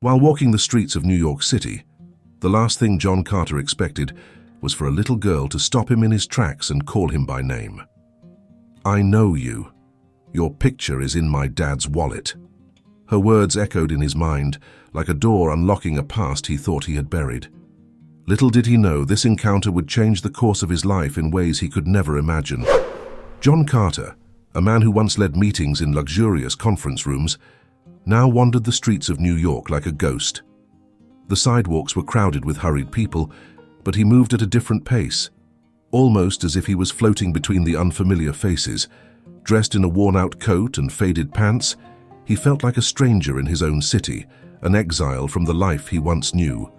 While walking the streets of New York City, the last thing John Carter expected was for a little girl to stop him in his tracks and call him by name. "I know you. Your picture is in my dad's wallet." Her words echoed in his mind like a door unlocking a past he thought he had buried. Little did he know this encounter would change the course of his life in ways he could never imagine. John Carter, a man who once led meetings in luxurious conference rooms, now wandered the streets of New York like a ghost. The sidewalks were crowded with hurried people, but he moved at a different pace, almost as if he was floating between the unfamiliar faces. Dressed in a worn-out coat and faded pants, he felt like a stranger in his own city, an exile from the life he once knew.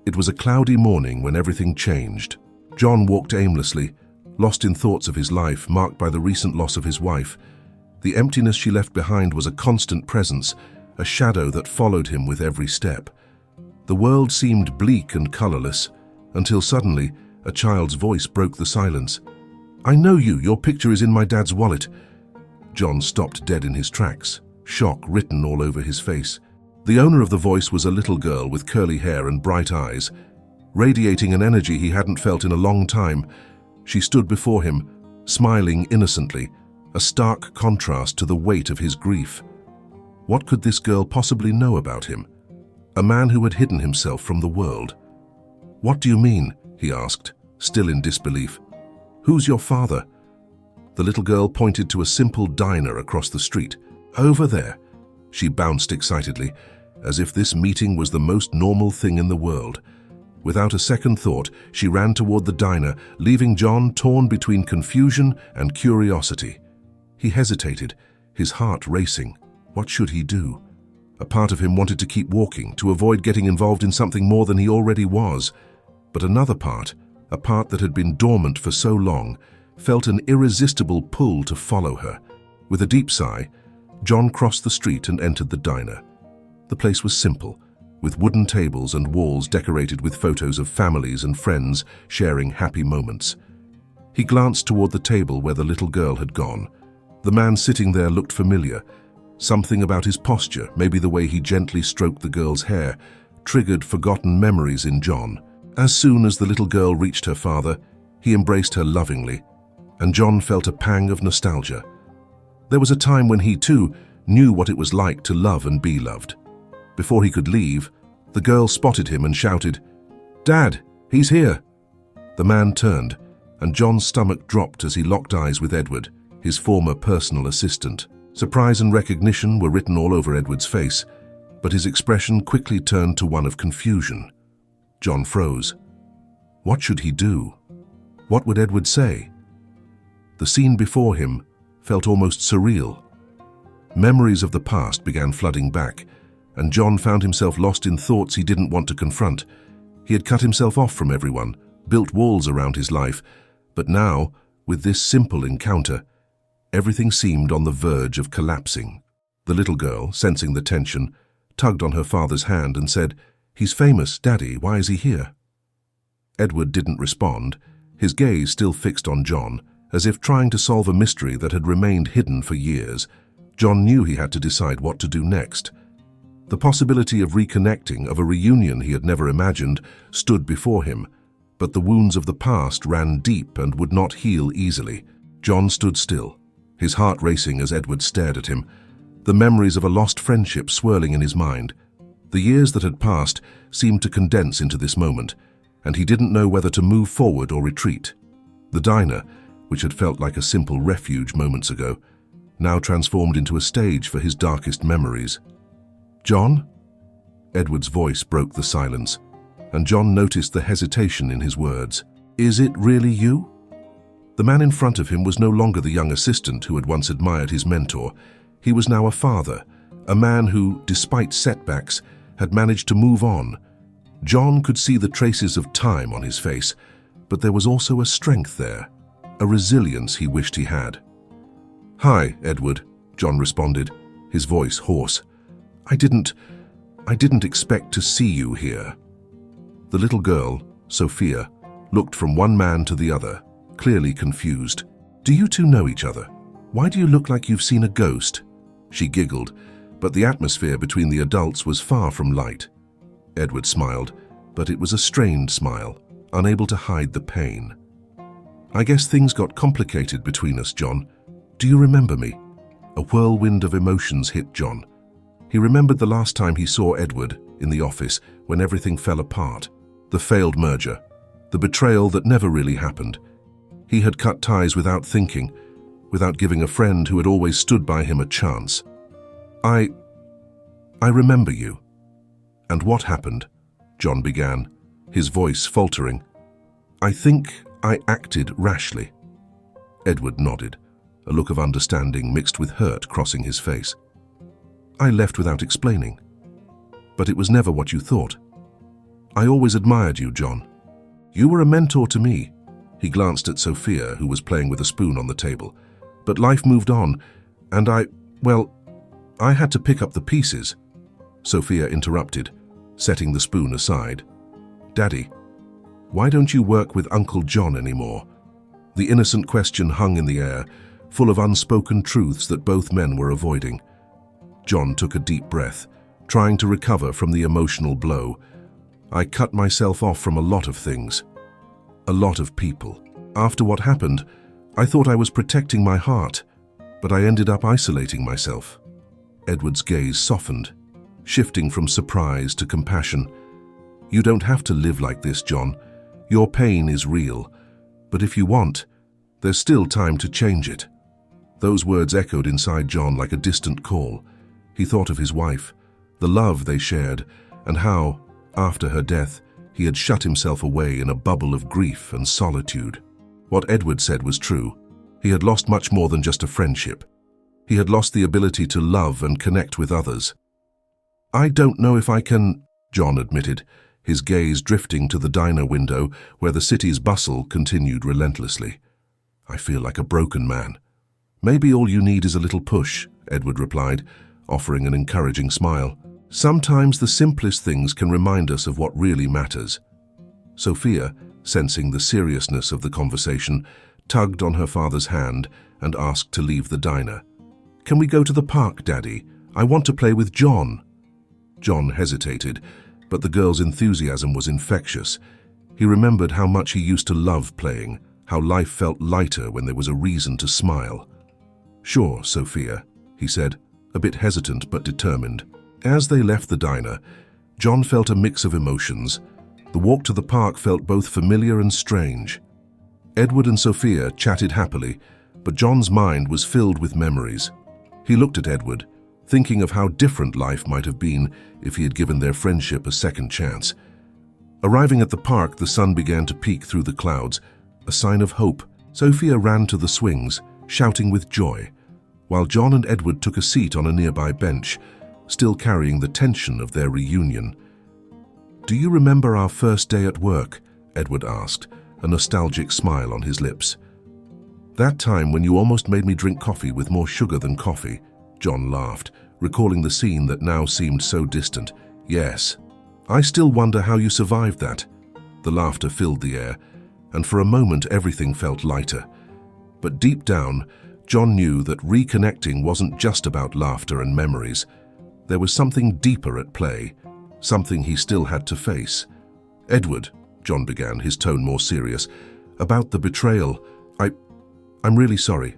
It was a cloudy morning when everything changed. John walked aimlessly, lost in thoughts of his life marked by the recent loss of his wife. The emptiness she left behind was a constant presence, a shadow that followed him with every step. The world seemed bleak and colorless, until suddenly a child's voice broke the silence. "I know you. Your picture is in my dad's wallet." John stopped dead in his tracks, shock written all over his face. The owner of the voice was a little girl with curly hair and bright eyes, radiating an energy he hadn't felt in a long time. She stood before him, smiling innocently, a stark contrast to the weight of his grief. What could this girl possibly know about him? A man who had hidden himself from the world. "What do you mean?" he asked, still in disbelief. "Who's your father?" The little girl pointed to a simple diner across the street. "Over there." She bounced excitedly, as if this meeting was the most normal thing in the world. Without a second thought, she ran toward the diner, leaving John torn between confusion and curiosity. He hesitated, his heart racing. What should he do? A part of him wanted to keep walking, to avoid getting involved in something more than he already was. But another part, a part that had been dormant for so long, felt an irresistible pull to follow her. With a deep sigh, John crossed the street and entered the diner. The place was simple, with wooden tables and walls decorated with photos of families and friends sharing happy moments. He glanced toward the table where the little girl had gone. The man sitting there looked familiar. Something about his posture, maybe the way he gently stroked the girl's hair, triggered forgotten memories in John. As soon as the little girl reached her father, he embraced her lovingly, and John felt a pang of nostalgia. There was a time when he, too, knew what it was like to love and be loved. Before he could leave, the girl spotted him and shouted, "Dad, he's here!" The man turned, and John's stomach dropped as he locked eyes with Edward, his former personal assistant. Surprise and recognition were written all over Edward's face, but his expression quickly turned to one of confusion. John froze. What should he do? What would Edward say? The scene before him felt almost surreal. Memories of the past began flooding back, and John found himself lost in thoughts he didn't want to confront. He had cut himself off from everyone, built walls around his life, but now, with this simple encounter, everything seemed on the verge of collapsing. The little girl, sensing the tension, tugged on her father's hand and said, "He's famous, Daddy, why is he here?" Edward didn't respond, his gaze still fixed on John, as if trying to solve a mystery that had remained hidden for years. John knew he had to decide what to do next. The possibility of reconnecting, of a reunion he had never imagined, stood before him, but the wounds of the past ran deep and would not heal easily. John stood still, his heart racing as Edward stared at him, the memories of a lost friendship swirling in his mind. The years that had passed seemed to condense into this moment, and he didn't know whether to move forward or retreat. The diner, which had felt like a simple refuge moments ago, now transformed into a stage for his darkest memories. "John?" Edward's voice broke the silence, and John noticed the hesitation in his words. "Is it really you?" The man in front of him was no longer the young assistant who had once admired his mentor. He was now a father, a man who, despite setbacks, had managed to move on. John could see the traces of time on his face, but there was also a strength there, a resilience he wished he had. "Hi, Edward," John responded, his voice hoarse. I didn't expect to see you here." The little girl, Sophia, looked from one man to the other, clearly confused. "Do you two know each other? Why do you look like you've seen a ghost?" She giggled, but the atmosphere between the adults was far from light. Edward smiled, but it was a strained smile, unable to hide the pain. "I guess things got complicated between us, John. Do you remember me?" A whirlwind of emotions hit John. He remembered the last time he saw Edward in the office when everything fell apart. The failed merger, the betrayal that never really happened. He had cut ties without thinking, without giving a friend who had always stood by him a chance. I remember you." "And what happened?" John began, his voice faltering. "I think I acted rashly." Edward nodded, a look of understanding mixed with hurt crossing his face. "I left without explaining. But it was never what you thought. I always admired you, John. You were a mentor to me." He glanced at Sophia, who was playing with a spoon on the table. "But life moved on, and I had to pick up the pieces." Sophia interrupted, setting the spoon aside. "Daddy, why don't you work with Uncle John anymore?" The innocent question hung in the air, full of unspoken truths that both men were avoiding. John took a deep breath, trying to recover from the emotional blow. "I cut myself off from a lot of things. A lot of people. After what happened, I thought I was protecting my heart, but I ended up isolating myself." Edward's gaze softened, shifting from surprise to compassion. "You don't have to live like this, John. Your pain is real, but if you want, there's still time to change it." Those words echoed inside John like a distant call. He thought of his wife, the love they shared, and how, after her death, he had shut himself away in a bubble of grief and solitude. What Edward said was true. He had lost much more than just a friendship. He had lost the ability to love and connect with others. "I don't know if I can," John admitted, his gaze drifting to the diner window where the city's bustle continued relentlessly. "I feel like a broken man." "Maybe all you need is a little push," Edward replied, offering an encouraging smile. "Sometimes the simplest things can remind us of what really matters." Sophia, sensing the seriousness of the conversation, tugged on her father's hand and asked to leave the diner. "Can we go to the park, Daddy? I want to play with John." John hesitated, but the girl's enthusiasm was infectious. He remembered how much he used to love playing, how life felt lighter when there was a reason to smile. "Sure, Sophia," he said, a bit hesitant but determined. As they left the diner, John felt a mix of emotions. The walk to the park felt both familiar and strange. Edward and Sophia chatted happily, but John's mind was filled with memories. He looked at Edward, thinking of how different life might have been if he had given their friendship a second chance. Arriving at the park, the sun began to peek through the clouds, a sign of hope. Sophia ran to the swings, shouting with joy, while John and Edward took a seat on a nearby bench, still carrying the tension of their reunion. "Do you remember our first day at work?" Edward asked, a nostalgic smile on his lips. "That time when you almost made me drink coffee with more sugar than coffee," John laughed, recalling the scene that now seemed so distant. "Yes. I still wonder how you survived that." The laughter filled the air, and for a moment everything felt lighter. But deep down, John knew that reconnecting wasn't just about laughter and memories. There was something deeper at play, something he still had to face. "Edward," John began, his tone more serious, "about the betrayal, I'm really sorry.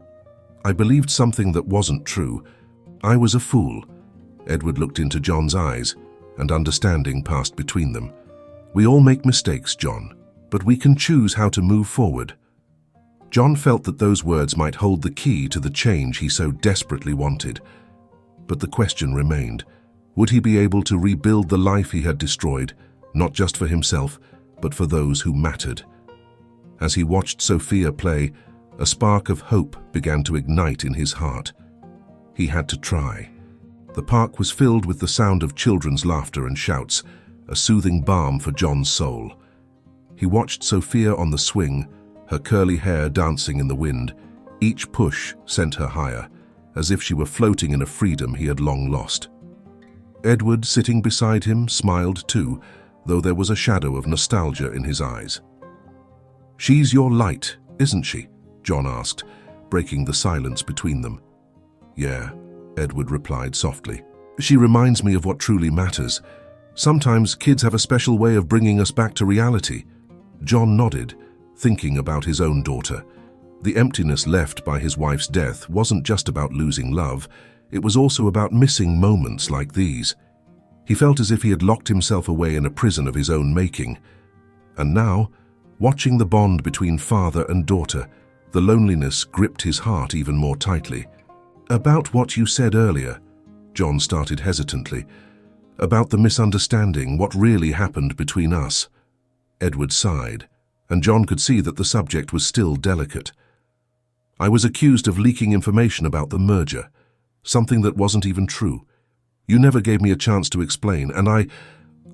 I believed something that wasn't true. I was a fool." Edward looked into John's eyes, and understanding passed between them. "We all make mistakes, John, but we can choose how to move forward." John felt that those words might hold the key to the change he so desperately wanted. But the question remained, would he be able to rebuild the life he had destroyed, not just for himself, but for those who mattered? As he watched Sophia play, a spark of hope began to ignite in his heart. He had to try. The park was filled with the sound of children's laughter and shouts, a soothing balm for John's soul. He watched Sophia on the swing, her curly hair dancing in the wind. Each push sent her higher, as if she were floating in a freedom he had long lost. Edward, sitting beside him, smiled too, though there was a shadow of nostalgia in his eyes. "She's your light, isn't she?" John asked, breaking the silence between them. "Yeah," Edward replied softly. She reminds me of what truly matters. Sometimes kids have a special way of bringing us back to reality." John nodded, thinking about his own daughter. The emptiness left by his wife's death wasn't just about losing love, it was also about missing moments like these. He felt as if he had locked himself away in a prison of his own making. And now, watching the bond between father and daughter, the loneliness gripped his heart even more tightly. "About what you said earlier," John started hesitantly, "about the misunderstanding, what really happened between us." Edward sighed, and John could see that the subject was still delicate. "I was accused of leaking information about the merger, something that wasn't even true. You never gave me a chance to explain, and I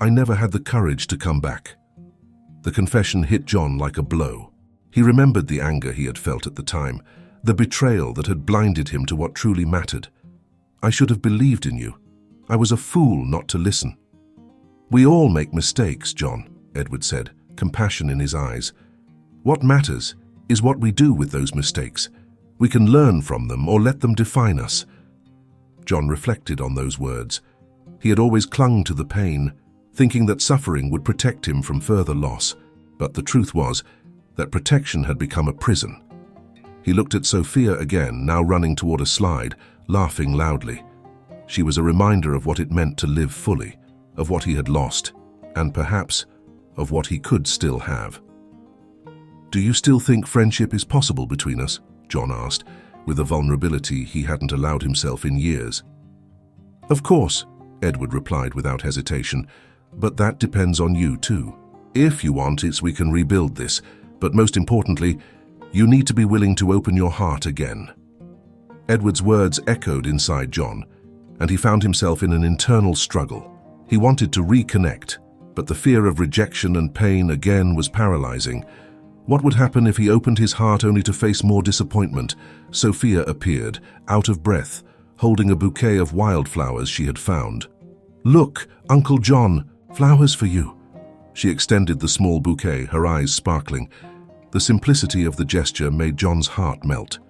never had the courage to come back." The confession hit John like a blow. He remembered the anger he had felt at the time, the betrayal that had blinded him to what truly mattered. "I should have believed in you. I was a fool not to listen." "We all make mistakes, John," Edward said, compassion in his eyes. "What matters is what we do with those mistakes. We can learn from them or let them define us." John reflected on those words. He had always clung to the pain, thinking that suffering would protect him from further loss. But the truth was that protection had become a prison. He looked at Sophia again, now running toward a slide, laughing loudly. She was a reminder of what it meant to live fully, of what he had lost, and perhaps of what he could still have. "Do you still think friendship is possible between us?" John asked, with a vulnerability he hadn't allowed himself in years. "Of course," Edward replied without hesitation, "but that depends on you too. If you want it, we can rebuild this, but most importantly, you need to be willing to open your heart again." Edward's words echoed inside John, and he found himself in an internal struggle. He wanted to reconnect, but the fear of rejection and pain again was paralyzing. What would happen if he opened his heart only to face more disappointment? Sophia appeared, out of breath, holding a bouquet of wildflowers she had found. "Look, Uncle John, flowers for you." She extended the small bouquet, her eyes sparkling. The simplicity of the gesture made John's heart melt.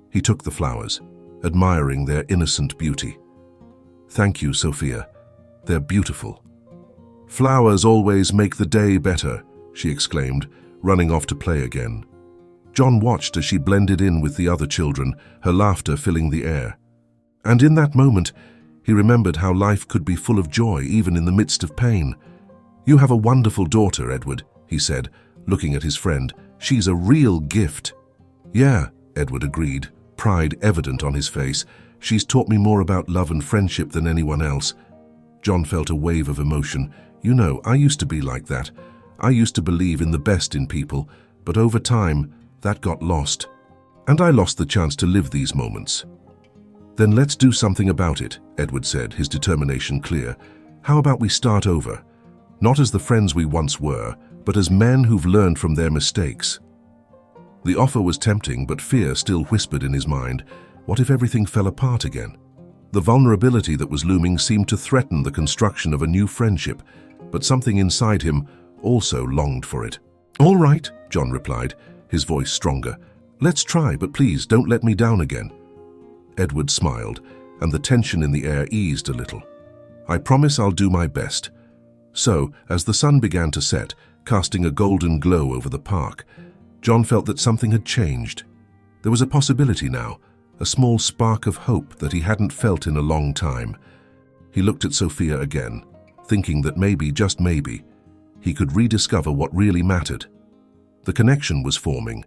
He took the flowers, admiring their innocent beauty. "Thank you, Sophia. They're beautiful." "Flowers always make the day better," she exclaimed, running off to play again. John watched as she blended in with the other children, her laughter filling the air. And in that moment, he remembered how life could be full of joy even in the midst of pain. "You have a wonderful daughter, Edward," he said, looking at his friend. "She's a real gift." "Yeah," Edward agreed, pride evident on his face. "She's taught me more about love and friendship than anyone else." John felt a wave of emotion. "You know, I used to be like that. I used to believe in the best in people, but over time, that got lost. And I lost the chance to live these moments." "Then let's do something about it," Edward said, his determination clear. "How about we start over? Not as the friends we once were, but as men who've learned from their mistakes." The offer was tempting, but fear still whispered in his mind. What if everything fell apart again? The vulnerability that was looming seemed to threaten the construction of a new friendship, but something inside him also longed for it. "All right," John replied, his voice stronger. "Let's try, but please don't let me down again." Edward smiled, and the tension in the air eased a little. "I promise I'll do my best." So, as the sun began to set, casting a golden glow over the park, John felt that something had changed. There was a possibility now, a small spark of hope that he hadn't felt in a long time. He looked at Sophia again, thinking that maybe, just maybe, he could rediscover what really mattered. The connection was forming,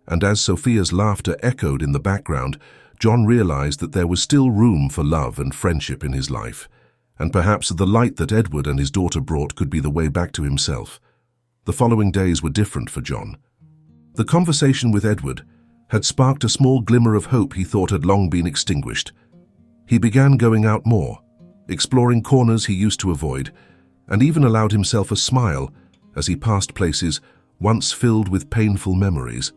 and as Sophia's laughter echoed in the background, John realized that there was still room for love and friendship in his life, and perhaps the light that Edward and his daughter brought could be the way back to himself. The following days were different for John. The conversation with Edward had sparked a small glimmer of hope he thought had long been extinguished. He began going out more, exploring corners he used to avoid, and even allowed himself a smile as he passed places once filled with painful memories.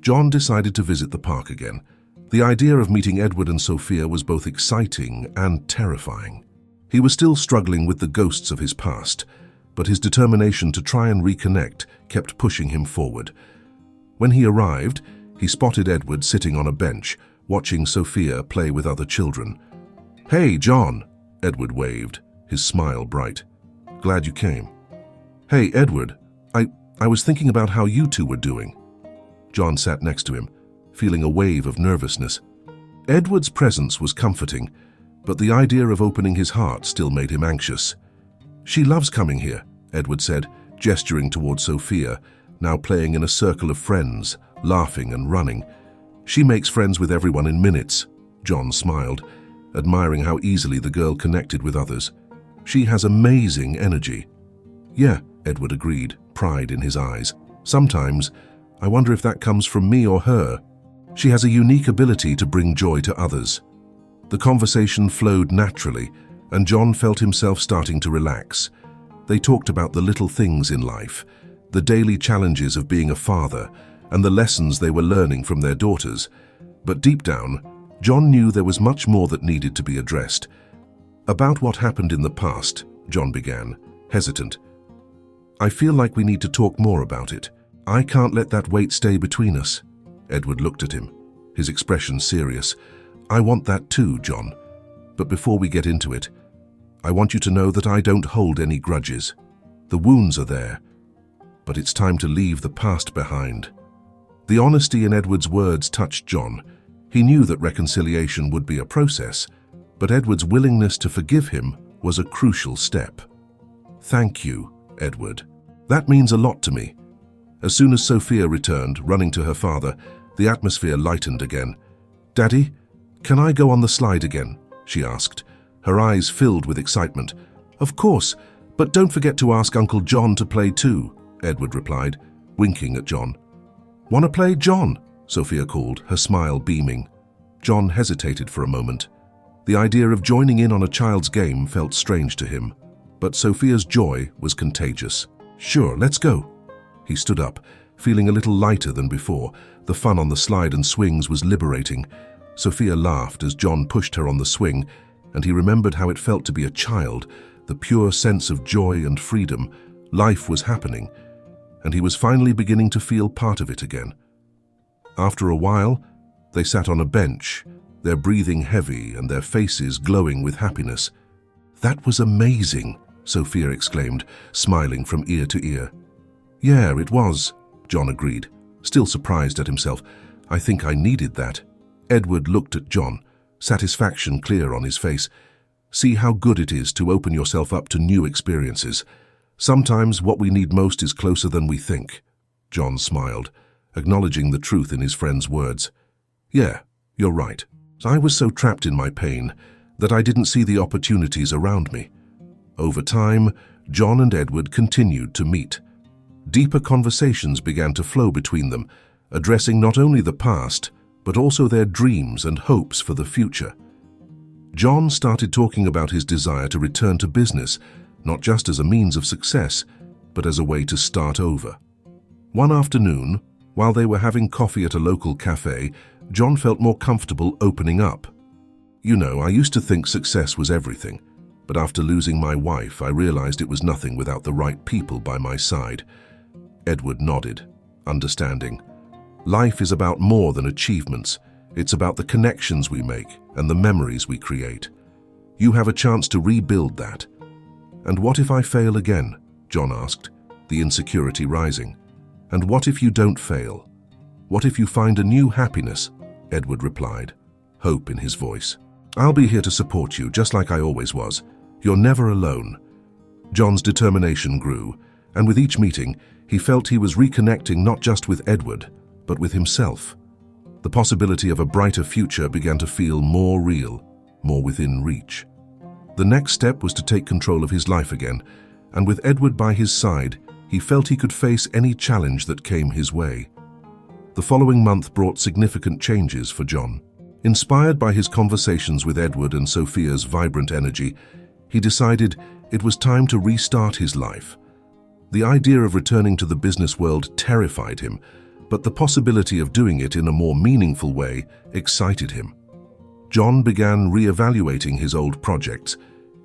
John decided to visit the park again. The idea of meeting Edward and Sophia was both exciting and terrifying. He was still struggling with the ghosts of his past, but his determination to try and reconnect kept pushing him forward. When he arrived, he spotted Edward sitting on a bench, watching Sophia play with other children. "Hey, John," Edward waved, his smile bright. "Glad you came." "Hey, Edward, I was thinking about how you two were doing." John sat next to him, feeling a wave of nervousness. Edward's presence was comforting, but the idea of opening his heart still made him anxious. "She loves coming here," Edward said, gesturing toward Sophia, now playing in a circle of friends, laughing and running. "She makes friends with everyone in minutes." John smiled, admiring how easily the girl connected with others. "She has amazing energy." "Yeah," Edward agreed, pride in his eyes. "Sometimes, I wonder if that comes from me or her. She has a unique ability to bring joy to others." The conversation flowed naturally, and John felt himself starting to relax. They talked about the little things in life, the daily challenges of being a father, and the lessons they were learning from their daughters. But deep down, John knew there was much more that needed to be addressed. "About what happened in the past," John began, hesitant. "I feel like we need to talk more about it. I can't let that weight stay between us." Edward looked at him, his expression serious. "I want that too, John. But before we get into it, I want you to know that I don't hold any grudges. The wounds are there, but it's time to leave the past behind." The honesty in Edward's words touched John. He knew that reconciliation would be a process, but Edward's willingness to forgive him was a crucial step. "Thank you, Edward. That means a lot to me." As soon as Sophia returned, running to her father, the atmosphere lightened again. "Daddy, can I go on the slide again?" she asked, her eyes filled with excitement. "Of course, but don't forget to ask Uncle John to play too," Edward replied, winking at John. "Want to play, John?" Sophia called, her smile beaming. John hesitated for a moment. The idea of joining in on a child's game felt strange to him, but Sophia's joy was contagious. "Sure, let's go." He stood up, feeling a little lighter than before. The fun on the slide and swings was liberating. Sophia laughed as John pushed her on the swing, and he remembered how it felt to be a child, the pure sense of joy and freedom. Life was happening, and he was finally beginning to feel part of it again. After a while, they sat on a bench, their breathing heavy and their faces glowing with happiness. "That was amazing," Sophia exclaimed, smiling from ear to ear. "Yeah, it was," John agreed, still surprised at himself. "I think I needed that." Edward looked at John, satisfaction clear on his face. "See how good it is to open yourself up to new experiences. Sometimes what we need most is closer than we think." John smiled, acknowledging the truth in his friend's words. "Yeah, you're right. I was so trapped in my pain that I didn't see the opportunities around me." Over time, John and Edward continued to meet. Deeper conversations began to flow between them, addressing not only the past, but also their dreams and hopes for the future. John started talking about his desire to return to business, not just as a means of success, but as a way to start over. One afternoon, while they were having coffee at a local cafe, John felt more comfortable opening up. "You know, I used to think success was everything, but after losing my wife, I realized it was nothing without the right people by my side." Edward nodded, understanding. Life is about more than achievements. It's about the connections we make and the memories we create. You have a chance to rebuild that. "And what if I fail again?" John asked, the insecurity rising. "And what if you don't fail? What if you find a new happiness?" Edward replied, hope in his voice. "I'll be here to support you, just like I always was. You're never alone." John's determination grew, and with each meeting, he felt he was reconnecting not just with Edward, but with himself. The possibility of a brighter future began to feel more real, more within reach. The next step was to take control of his life again, and with Edward by his side, he felt he could face any challenge that came his way. The following month brought significant changes for John. Inspired by his conversations with Edward and Sophia's vibrant energy, he decided it was time to restart his life. The idea of returning to the business world terrified him, but the possibility of doing it in a more meaningful way excited him. John began re-evaluating his old projects,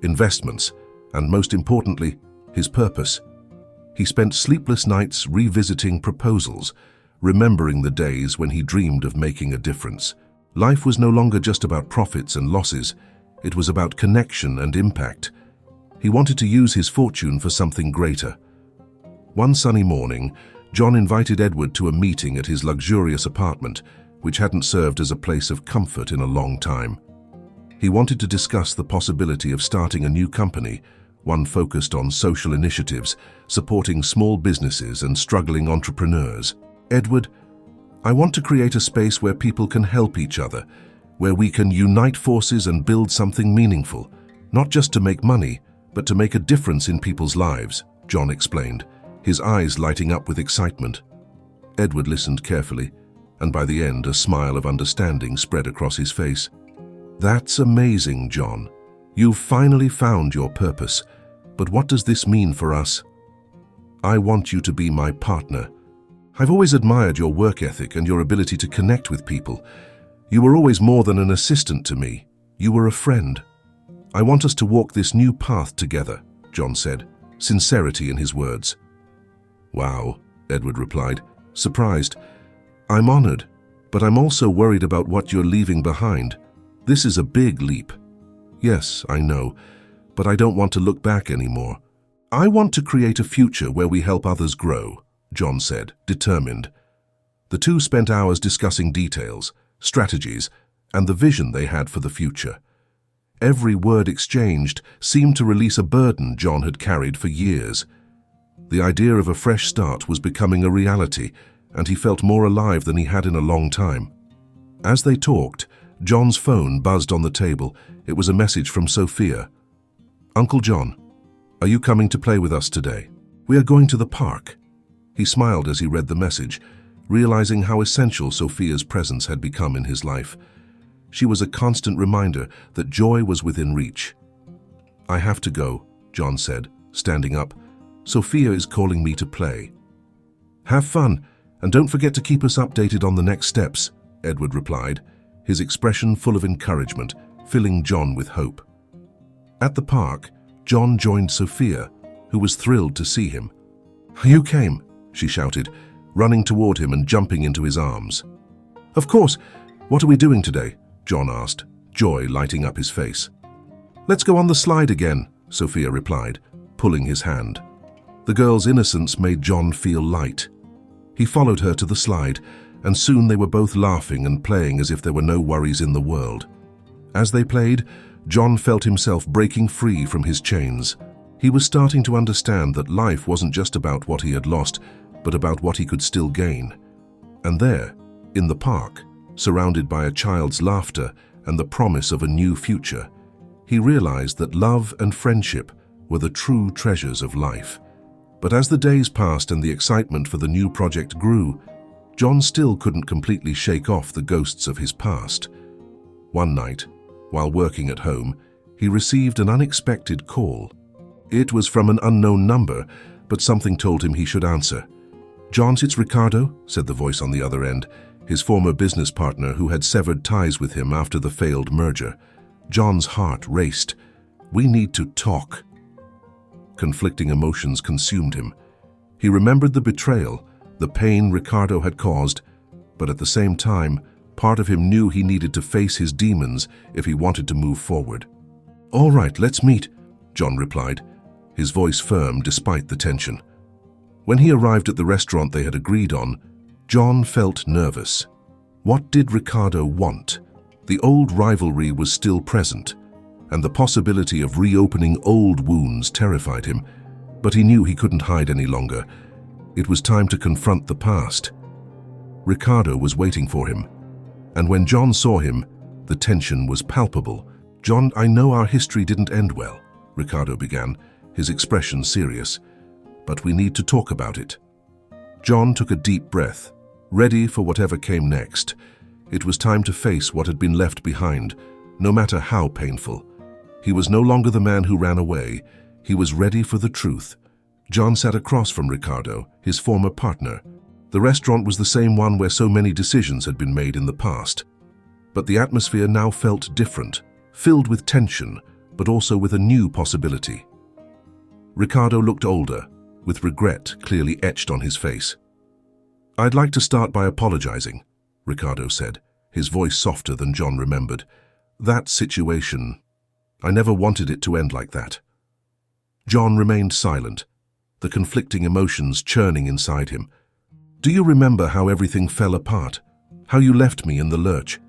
investments, and most importantly, his purpose. He spent sleepless nights revisiting proposals, remembering the days when he dreamed of making a difference. Life was no longer just about profits and losses. It was about connection and impact. He wanted to use his fortune for something greater. One sunny morning, John invited Edward to a meeting at his luxurious apartment, which hadn't served as a place of comfort in a long time. He wanted to discuss the possibility of starting a new company, one focused on social initiatives, supporting small businesses and struggling entrepreneurs. "Edward, I want to create a space where people can help each other, where we can unite forces and build something meaningful, not just to make money, but to make a difference in people's lives," John explained, his eyes lighting up with excitement. Edward listened carefully, and by the end, a smile of understanding spread across his face. "That's amazing, John. You've finally found your purpose. But what does this mean for us?" "I want you to be my partner. I've always admired your work ethic and your ability to connect with people. You were always more than an assistant to me. You were a friend. I want us to walk this new path together," John said, sincerity in his words. "Wow," Edward replied, surprised. "I'm honored, but I'm also worried about what you're leaving behind. This is a big leap." "Yes, I know, but I don't want to look back anymore. I want to create a future where we help others grow," John said, determined. The two spent hours discussing details, strategies, and the vision they had for the future. Every word exchanged seemed to release a burden John had carried for years. The idea of a fresh start was becoming a reality, and he felt more alive than he had in a long time. As they talked, John's phone buzzed on the table. It was a message from Sophia. "Uncle John, are you coming to play with us today? We are going to the park." He smiled as he read the message, realizing how essential Sophia's presence had become in his life. She was a constant reminder that joy was within reach. "I have to go," John said, standing up. "Sophia is calling me to play." "Have fun, and don't forget to keep us updated on the next steps," Edward replied, his expression full of encouragement, filling John with hope. At the park, John joined Sophia, who was thrilled to see him. "You came," she shouted, running toward him and jumping into his arms. "Of course. What are we doing today?" John asked, joy lighting up his face. "Let's go on the slide again," Sophia replied, pulling his hand. The girl's innocence made John feel light. He followed her to the slide, and soon they were both laughing and playing as if there were no worries in the world. As they played, John felt himself breaking free from his chains. He was starting to understand that life wasn't just about what he had lost, but about what he could still gain. And there, in the park, surrounded by a child's laughter and the promise of a new future, he realized that love and friendship were the true treasures of life. But as the days passed and the excitement for the new project grew, John still couldn't completely shake off the ghosts of his past. One night, while working at home, he received an unexpected call. It was from an unknown number, but something told him he should answer. "John, it's Ricardo," said the voice on the other end, his former business partner who had severed ties with him after the failed merger. John's heart raced. "We need to talk." Conflicting emotions consumed him. He remembered the betrayal, the pain Ricardo had caused, but at the same time, part of him knew he needed to face his demons if he wanted to move forward. "All right, let's meet," John replied, his voice firm despite the tension. When he arrived at the restaurant they had agreed on, John felt nervous. What did Ricardo want? The old rivalry was still present, and the possibility of reopening old wounds terrified him, but he knew he couldn't hide any longer. It was time to confront the past. Ricardo was waiting for him, and when John saw him, the tension was palpable. "John, I know our history didn't end well," Ricardo began, his expression serious, "but we need to talk about it." John took a deep breath, ready for whatever came next. It was time to face what had been left behind, no matter how painful. He was no longer the man who ran away. He was ready for the truth. John sat across from Ricardo, his former partner. The restaurant was the same one where so many decisions had been made in the past. But the atmosphere now felt different, filled with tension, but also with a new possibility. Ricardo looked older, with regret clearly etched on his face. "I'd like to start by apologizing," Ricardo said, his voice softer than John remembered. "That situation, I never wanted it to end like that." John remained silent, the conflicting emotions churning inside him. "Do you remember how everything fell apart? How you left me in the lurch?"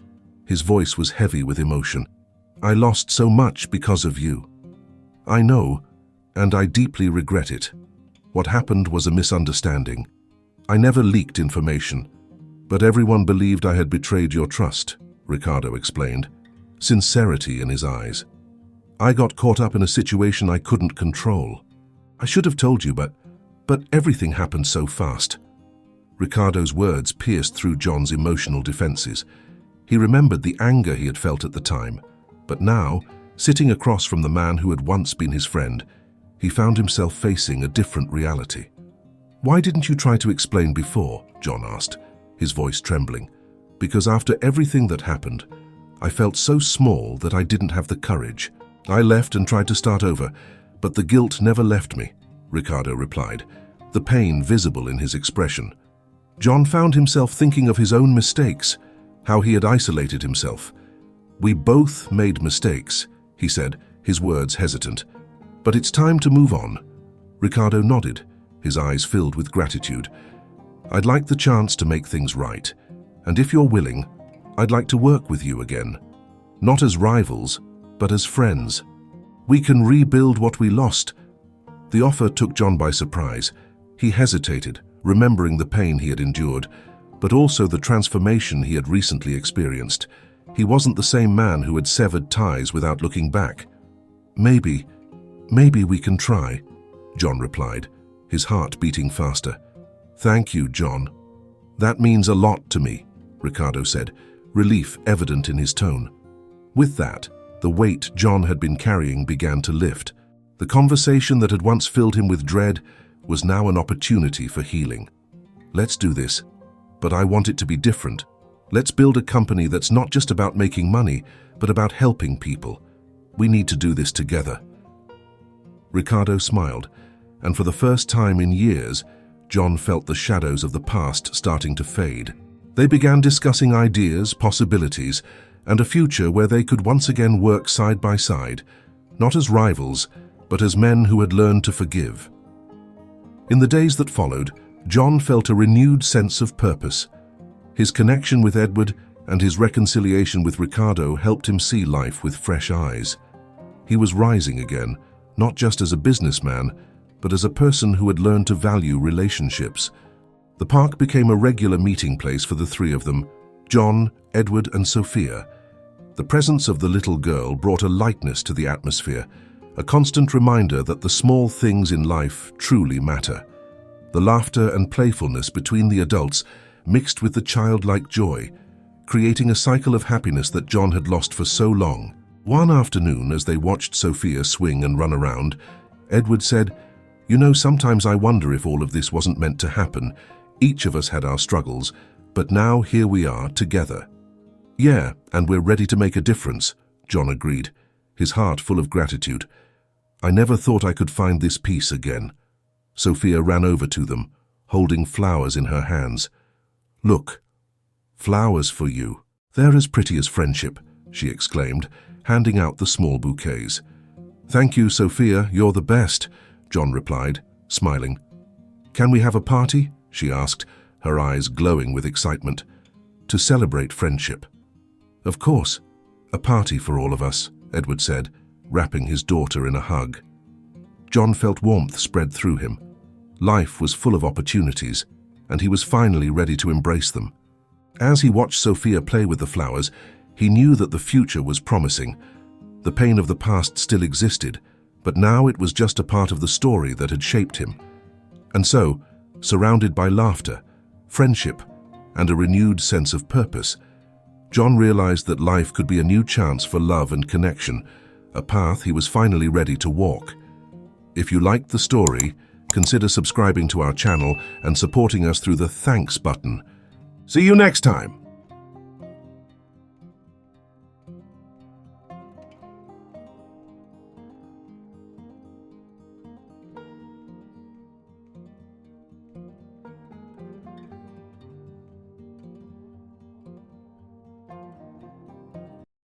His voice was heavy with emotion. "I lost so much because of you." "I know, and I deeply regret it. What happened was a misunderstanding. I never leaked information, but everyone believed I had betrayed your trust," Ricardo explained, sincerity in his eyes. "I got caught up in a situation I couldn't control. I should have told you, but everything happened so fast." Ricardo's words pierced through John's emotional defenses. He remembered the anger he had felt at the time, but now, sitting across from the man who had once been his friend, he found himself facing a different reality. "Why didn't you try to explain before?" John asked, his voice trembling. "Because after everything that happened, I felt so small that I didn't have the courage. I left and tried to start over, but the guilt never left me," Ricardo replied, the pain visible in his expression. John found himself thinking of his own mistakes, how he had isolated himself. "We both made mistakes," he said, his words hesitant. "But it's time to move on." Ricardo nodded, his eyes filled with gratitude. "I'd like the chance to make things right, and if you're willing, I'd like to work with you again. Not as rivals, but as friends. We can rebuild what we lost." The offer took John by surprise. He hesitated, remembering the pain he had endured, but also the transformation he had recently experienced. He wasn't the same man who had severed ties without looking back. Maybe we can try," John replied, his heart beating faster. "Thank you, John. That means a lot to me," Ricardo said, relief evident in his tone. With that, the weight John had been carrying began to lift. The conversation that had once filled him with dread was now an opportunity for healing. "Let's do this, but I want it to be different. Let's build a company that's not just about making money, but about helping people. We need to do this together." Ricardo smiled, and for the first time in years, John felt the shadows of the past starting to fade. They began discussing ideas, possibilities, and a future where they could once again work side by side, not as rivals, but as men who had learned to forgive. In the days that followed, John felt a renewed sense of purpose. His connection with Edward and his reconciliation with Ricardo helped him see life with fresh eyes. He was rising again, not just as a businessman, but as a person who had learned to value relationships. The park became a regular meeting place for the three of them, John, Edward, and Sophia. The presence of the little girl brought a lightness to the atmosphere, a constant reminder that the small things in life truly matter. The laughter and playfulness between the adults mixed with the childlike joy, creating a cycle of happiness that John had lost for so long. One afternoon, as they watched Sophia swing and run around, Edward said, "You know, sometimes I wonder if all of this wasn't meant to happen. Each of us had our struggles, but now here we are together." "Yeah, and we're ready to make a difference," John agreed, his heart full of gratitude. "I never thought I could find this peace again." Sophia ran over to them, holding flowers in her hands. "Look, flowers for you. They're as pretty as friendship," she exclaimed, handing out the small bouquets. "Thank you, Sophia, you're the best," John replied, smiling. "Can we have a party?" she asked, her eyes glowing with excitement. "To celebrate friendship." "Of course, a party for all of us," Edward said, wrapping his daughter in a hug. John felt warmth spread through him. Life was full of opportunities, and he was finally ready to embrace them. As he watched Sophia play with the flowers, he knew that the future was promising. The pain of the past still existed, but now it was just a part of the story that had shaped him. And so, surrounded by laughter, friendship, and a renewed sense of purpose, John realized that life could be a new chance for love and connection, a path he was finally ready to walk. If you liked the story, consider subscribing to our channel and supporting us through the thanks button. See you next time!